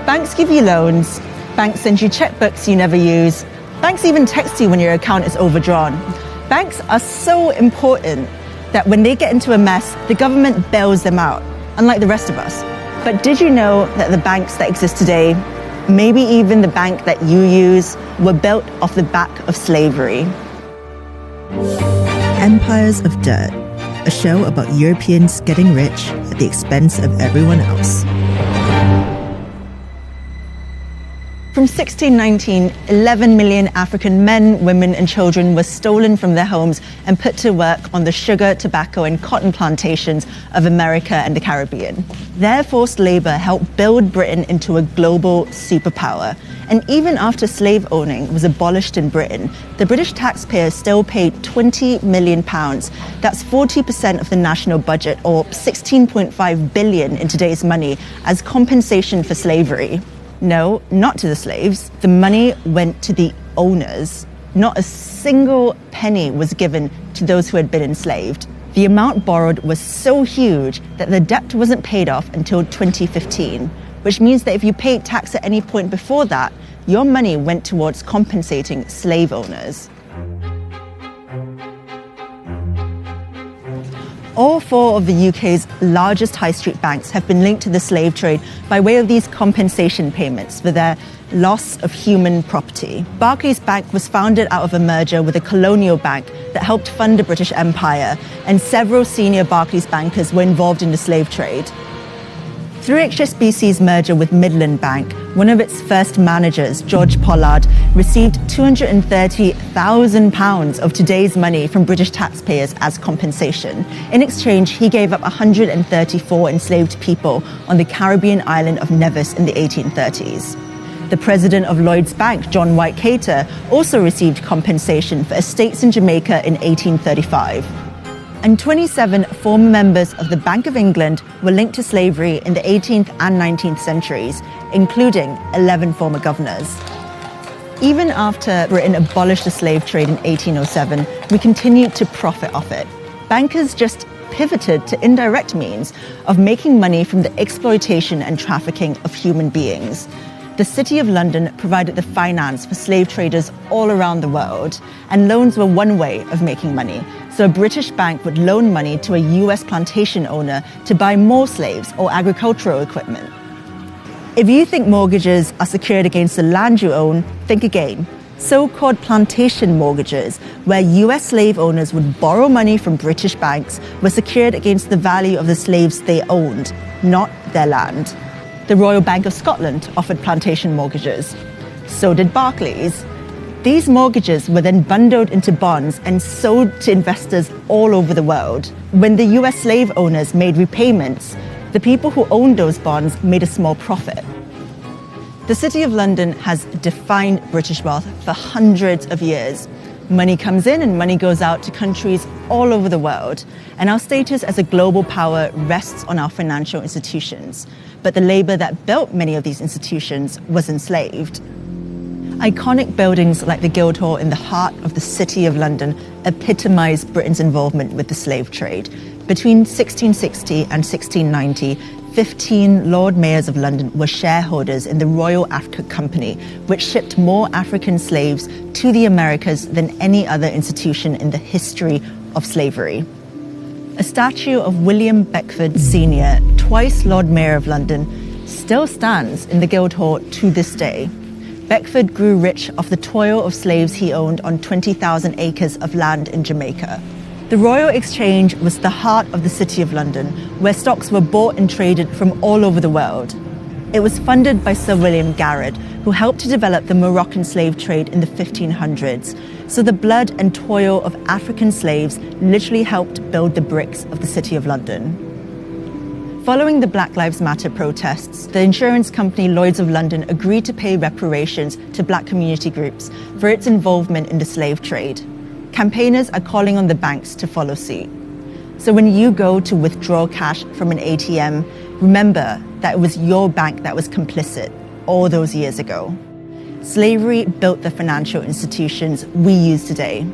Banks give you loans. Banks send you checkbooks you never use. Banks even text you when your account is overdrawn. Banks are so important that when they get into a mess, the government bails them out, unlike the rest of us. But did you know that the banks that exist today, maybe even the bank that you use, were built off the back of slavery? Empires of Dirt, a show about Europeans getting rich at the expense of everyone else. From 1619, 11 million African men, women, and children were stolen from their homes and put to work on the sugar, tobacco, and cotton plantations of America and the Caribbean. Their forced labor helped build Britain into a global superpower. And even after slave owning was abolished in Britain, the British taxpayer still paid £20 million. That's 40% of the national budget, or $16.5 billion in today's money, as compensation for slavery. No, not to the slaves. The money went to the owners. Not a single penny was given to those who had been enslaved. The amount borrowed was so huge that the debt wasn't paid off until 2015, which means that if you paid tax at any point before that, your money went towards compensating slave owners. All four of the UK's largest high street banks have been linked to the slave trade by way of these compensation payments for their loss of human property. Barclays Bank was founded out of a merger with a colonial bank that helped fund the British Empire, and several senior Barclays bankers were involved in the slave trade. Through HSBC's merger with Midland Bank, one of its first managers, George Pollard, received £230,000 of today's money from British taxpayers as compensation. In exchange, he gave up 134 enslaved people on the Caribbean island of Nevis in the 1830s. The president of Lloyds Bank, John White Cater, also received compensation for estates in Jamaica in 1835. And 27 former members of the Bank of England were linked to slavery in the 18th and 19th centuries, including 11 former governors. Even after Britain abolished the slave trade in 1807, we continued to profit off it. Bankers just pivoted to indirect means of making money from the exploitation and trafficking of human beings. The City of London provided the finance for slave traders all around the world, and loans were one way of making money. So a British bank would loan money to a US plantation owner to buy more slaves or agricultural equipment. If you think mortgages are secured against the land you own, think again. So-called plantation mortgages, where US slave owners would borrow money from British banks, were secured against the value of the slaves they owned, not their land. The Royal Bank of Scotland offered plantation mortgages. So did Barclays. These mortgages were then bundled into bonds and sold to investors all over the world. When the US slave owners made repayments, the people who owned those bonds made a small profit. The City of London has defined British wealth for hundreds of years. Money comes in and money goes out to countries all over the world. And our status as a global power rests on our financial institutions. But the labor that built many of these institutions was enslaved. Iconic buildings like the Guildhall in the heart of the City of London epitomise Britain's involvement with the slave trade. Between 1660 and 1690, 15 Lord Mayors of London were shareholders in the Royal Africa Company, which shipped more African slaves to the Americas than any other institution in the history of slavery. A statue of William Beckford Sr., twice Lord Mayor of London, still stands in the Guildhall to this day. Beckford grew rich off the toil of slaves he owned on 20,000 acres of land in Jamaica. The Royal Exchange was the heart of the City of London, where stocks were bought and traded from all over the world. It was funded by Sir William Garrard, who helped to develop the Moroccan slave trade in the 1500s. So the blood and toil of African slaves literally helped build the bricks of the City of London. Following the Black Lives Matter protests, the insurance company Lloyds of London agreed to pay reparations to black community groups for its involvement in the slave trade. Campaigners are calling on the banks to follow suit. So when you go to withdraw cash from an ATM, remember that it was your bank that was complicit all those years ago. Slavery built the financial institutions we use today.